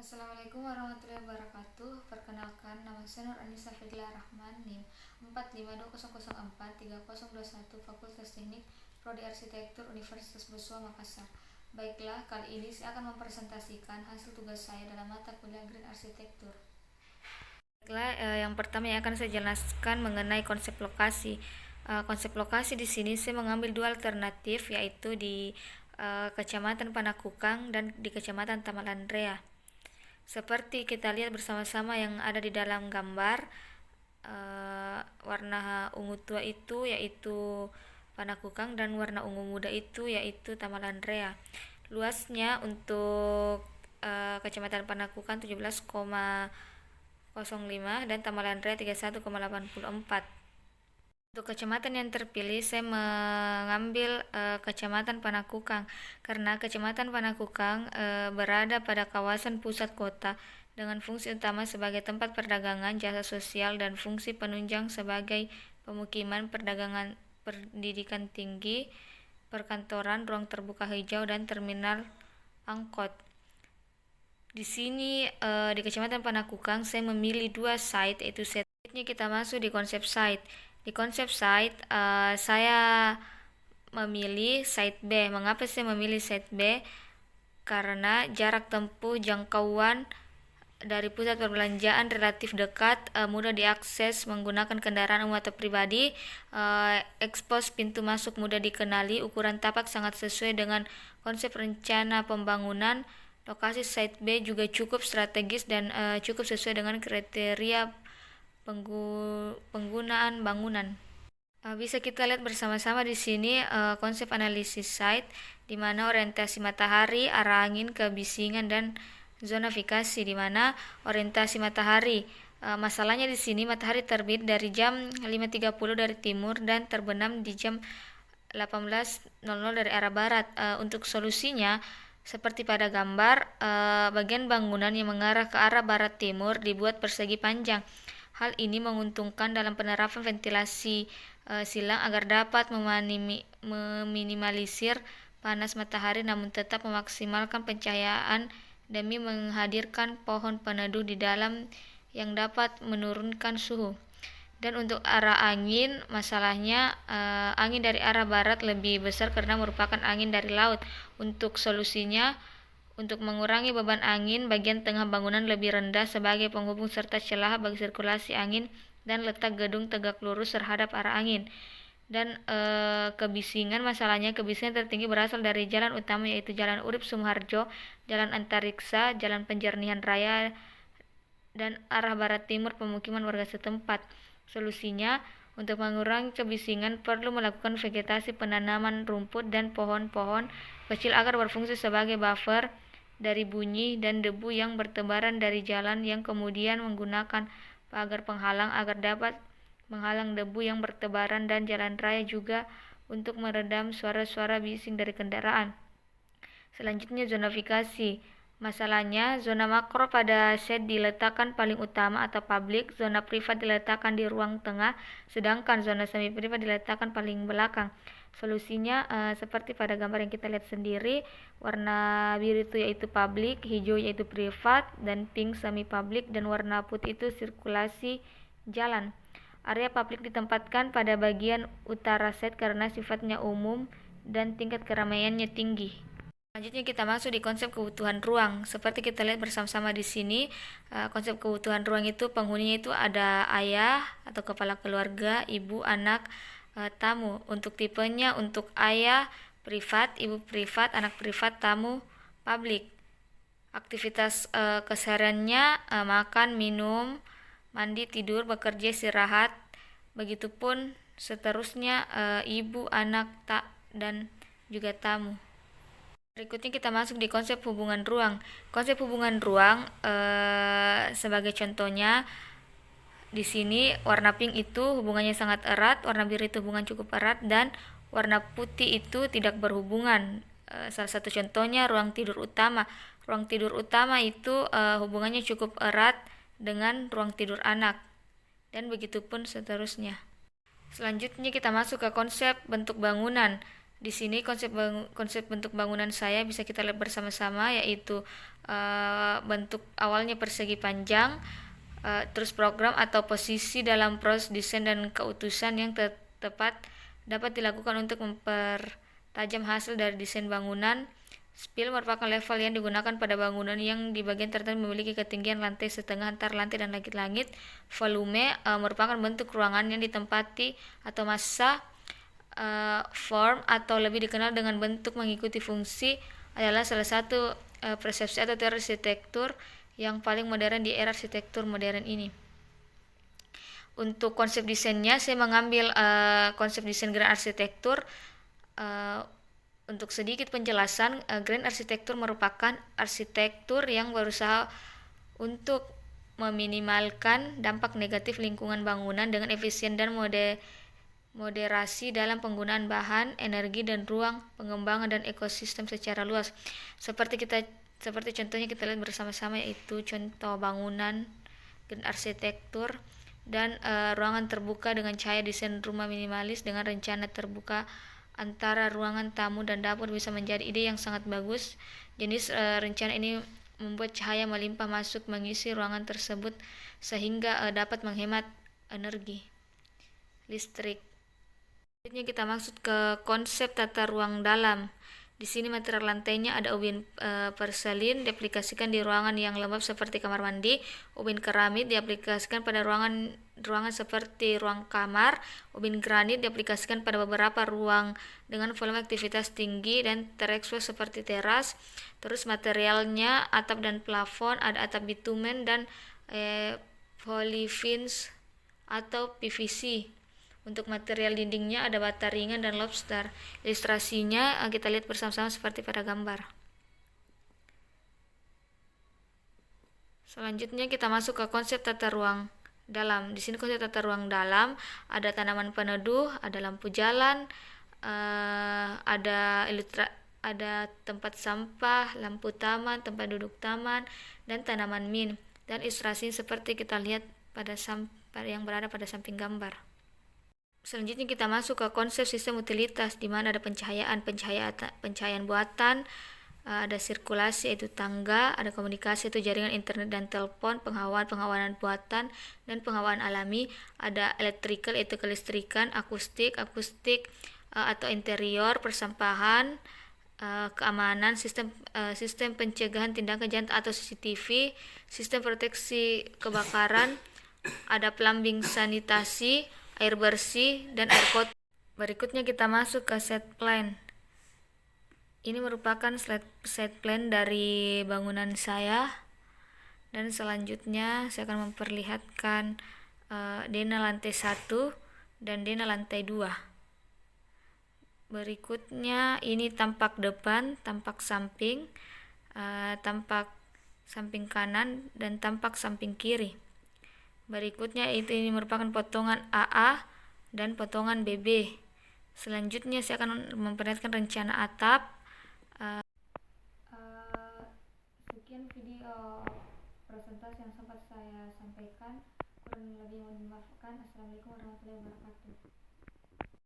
Assalamualaikum warahmatullahi wabarakatuh. Perkenalkan, nama saya Nur Anissa Fidla Rahman, NIM 4520043021, Fakultas Teknik, Prodi Arsitektur, Universitas Besua Makassar. Baiklah, kali ini saya akan mempresentasikan hasil tugas saya dalam mata kuliah Green Arsitektur. Baiklah, yang pertama yang akan saya jelaskan mengenai konsep lokasi. Konsep lokasi di sini saya mengambil dua alternatif, yaitu di Kecamatan Panakukang dan di Kecamatan Tamalandrea. Seperti kita lihat bersama-sama yang ada di dalam gambar, warna ungu tua itu yaitu Panakukang dan warna ungu muda itu yaitu Tamalandrea. Luasnya untuk Kecamatan Panakukang 17,05 dan Tamalandrea 31,84. Untuk kecamatan yang terpilih, saya mengambil Kecamatan Panakukang karena Kecamatan Panakukang berada pada kawasan pusat kota dengan fungsi utama sebagai tempat perdagangan, jasa sosial, dan fungsi penunjang sebagai pemukiman, perdagangan, pendidikan tinggi, perkantoran, ruang terbuka hijau, dan terminal angkot. Di sini di Kecamatan Panakukang saya memilih dua site, yaitu site-nya kita masuk di konsep site. Di konsep site saya memilih site B. Mengapa saya memilih site B? Karena jarak tempuh jangkauan dari pusat perbelanjaan relatif dekat, mudah diakses menggunakan kendaraan umum atau pribadi, ekspos pintu masuk mudah dikenali, ukuran tapak sangat sesuai dengan konsep rencana pembangunan. Lokasi site B juga cukup strategis dan cukup sesuai dengan kriteria penggunaan bangunan. Bisa kita lihat bersama-sama di sini konsep analisis site, di mana orientasi matahari, arah angin, kebisingan, dan zonifikasi, di mana orientasi matahari. Masalahnya di sini matahari terbit dari jam 5.30 dari timur dan terbenam di jam 18.00 dari arah barat. Untuk solusinya, seperti pada gambar, bagian bangunan yang mengarah ke arah barat timur dibuat persegi panjang. Hal ini menguntungkan dalam penerapan ventilasi silang agar dapat meminimalisir panas matahari namun tetap memaksimalkan pencahayaan demi menghadirkan pohon peneduh di dalam yang dapat menurunkan suhu. Dan untuk arah angin, masalahnya angin dari arah barat lebih besar karena merupakan angin dari laut. Untuk solusinya, untuk mengurangi beban angin, bagian tengah bangunan lebih rendah sebagai penghubung serta celah bagi sirkulasi angin dan letak gedung tegak lurus terhadap arah angin. Dan kebisingan, masalahnya kebisingan tertinggi berasal dari jalan utama yaitu Jalan Urip Sumoharjo, Jalan Antariksa, Jalan Penjernihan Raya, dan arah barat timur pemukiman warga setempat. Solusinya, untuk mengurangi kebisingan perlu melakukan vegetasi penanaman rumput dan pohon-pohon kecil agar berfungsi sebagai buffer dari bunyi dan debu yang bertebaran dari jalan, yang kemudian menggunakan pagar penghalang agar dapat menghalang debu yang bertebaran, dan jalan raya juga untuk meredam suara-suara bising dari kendaraan. Selanjutnya, zonifikasi. Masalahnya, zona makro pada set diletakkan paling utama atau publik, zona privat diletakkan di ruang tengah, sedangkan zona semi privat diletakkan paling belakang. Solusinya seperti pada gambar yang kita lihat sendiri, warna biru itu yaitu publik, hijau yaitu privat, dan pink semi publik, dan warna putih itu sirkulasi jalan. Area publik ditempatkan pada bagian utara set karena sifatnya umum dan tingkat keramaiannya tinggi. Selanjutnya kita masuk di konsep kebutuhan ruang. Seperti kita lihat bersama-sama di sini, konsep kebutuhan ruang itu penghuninya itu ada ayah atau kepala keluarga, ibu, anak, tamu. Untuk tipenya, untuk ayah privat, ibu privat, anak privat, tamu publik. Aktivitas kesehariannya makan, minum, mandi, tidur, bekerja, istirahat. Begitupun seterusnya ibu, anak, dan juga tamu. Berikutnya kita masuk di konsep hubungan ruang. Konsep hubungan ruang sebagai contohnya di sini warna pink itu hubungannya sangat erat, warna biru itu hubungan cukup erat, dan warna putih itu tidak berhubungan. Salah satu contohnya ruang tidur utama. Ruang tidur utama itu hubungannya cukup erat dengan ruang tidur anak, dan begitupun seterusnya. Selanjutnya kita masuk ke konsep bentuk bangunan. Di sini konsep bentuk bangunan saya bisa kita lihat bersama-sama, yaitu bentuk awalnya persegi panjang, terus program atau posisi dalam proses desain dan keutusan yang tepat dapat dilakukan untuk mempertajam hasil dari desain bangunan. Spil merupakan level yang digunakan pada bangunan yang di bagian tertentu memiliki ketinggian lantai setengah antar lantai dan langit-langit. Volume merupakan bentuk ruangan yang ditempati atau massa. Form atau lebih dikenal dengan bentuk mengikuti fungsi adalah salah satu persepsi atau teori arsitektur yang paling modern di era arsitektur modern ini. Untuk konsep desainnya, saya mengambil konsep desain grand arsitektur. Untuk sedikit penjelasan, grand arsitektur merupakan arsitektur yang berusaha untuk meminimalkan dampak negatif lingkungan bangunan dengan efisien dan moderasi dalam penggunaan bahan, energi, dan ruang pengembangan dan ekosistem secara luas. Seperti contohnya kita lihat bersama-sama, yaitu contoh bangunan dan arsitektur dan ruangan terbuka dengan cahaya. Desain rumah minimalis dengan rencana terbuka antara ruangan tamu dan dapur bisa menjadi ide yang sangat bagus. Jenis rencana ini membuat cahaya melimpah masuk mengisi ruangan tersebut sehingga dapat menghemat energi listrik. Selanjutnya kita masuk ke konsep tata ruang dalam. Di sini material lantainya ada ubin porselin diaplikasikan di ruangan yang lembab seperti kamar mandi. Ubin keramik diaplikasikan pada ruangan seperti ruang kamar. Ubin granit diaplikasikan pada beberapa ruang dengan volume aktivitas tinggi dan terekspos seperti teras. Terus materialnya atap dan plafon, ada atap bitumen dan polyfins atau PVC. Untuk material dindingnya ada bata ringan dan lobster. Ilustrasinya kita lihat bersama-sama seperti pada gambar. Selanjutnya kita masuk ke konsep tata ruang dalam. Di sini konsep tata ruang dalam ada tanaman peneduh, ada lampu jalan, ada tempat sampah, lampu taman, tempat duduk taman, dan tanaman min. Dan ilustrasi seperti kita lihat yang berada pada samping gambar. Selanjutnya kita masuk ke konsep sistem utilitas, di mana ada pencahayaan buatan, ada sirkulasi yaitu tangga, ada komunikasi yaitu jaringan internet dan telepon, penghawaan buatan dan penghawaan alami, ada electrical yaitu kelistrikan, akustik atau interior, persampahan, keamanan, sistem pencegahan tindakan kejahatan atau CCTV, sistem proteksi kebakaran, ada plumbing sanitasi, air bersih, dan air kotor. Berikutnya kita masuk ke set plan. Ini merupakan set plan dari bangunan saya. Dan selanjutnya saya akan memperlihatkan dena lantai 1 dan dena lantai 2. Berikutnya ini tampak depan, tampak samping, tampak samping kanan, dan tampak samping kiri. Berikutnya ini merupakan potongan AA dan potongan BB. Selanjutnya saya akan memperlihatkan rencana atap. Sekian video presentasi yang sempat saya sampaikan. Kurang lebih mohon dimaafkan. Assalamualaikum warahmatullahi wabarakatuh.